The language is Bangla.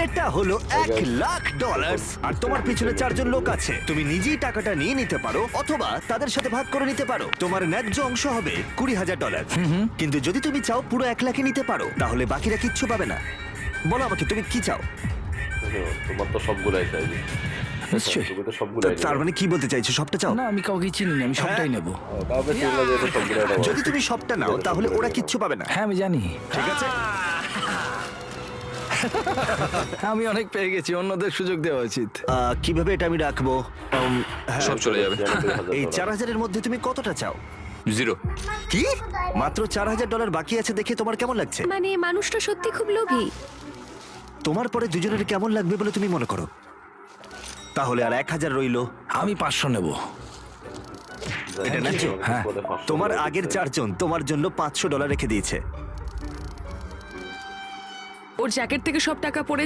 এটা হলো $1,00,000 আর তোমার পিছনে 4 জন লোক আছে। তুমি নিজেই টাকাটা নিয়ে নিতে পারো অথবা তাদের সাথে ভাগ করে নিতে পারো। তোমার ন্যায্য অংশ হবে $20,000। কিন্তু যদি তুমি চাও পুরো 1,00,000 নিতে পারো, তাহলে বাকিরা কিচ্ছু পাবে না। বলো আমাকে তুমি কি চাও? তোমার তো সবগুলাই চাইবে। নিশ্চয়ই। তুমি তো সবগুলাই তার মানে কি বলতে চাইছো, সবটা চাও? না আমি কাউকে চিনি না, আমি সবটাই নেব। তাহলে চিন্তা যে এটা সবগুলাই নেবো। যদি তুমি সবটা নাও তাহলে ওরা কিচ্ছু পাবে না। হ্যাঁ আমি জানি, ঠিক আছে, আমি অনেক পেয়ে গেছি, অন্যদের সুযোগ দেওয়া উচিত। কিভাবে এটা আমি রাখবো? হ্যাঁ, সব চলে যাবে। এই 4,000-এর মধ্যে তুমি কতটা চাও? 0। কি মাত্র $4,000 বাকি আছে দেখে তোমার কেমন লাগছে? মানে মানুষটা সত্যি খুব লোভী। তোমার পরে দুজনের কেমন লাগবে বলে তুমি মনে করো? তাহলে আর 1,000 রইলো। আমি 500 নেব। এটা ন্যায্য? হ্যাঁ। তোমার আগের 4 জন তোমার জন্য $500 রেখে দিয়েছে। ওর জ্যাকেট থেকে সব টাকা পড়ে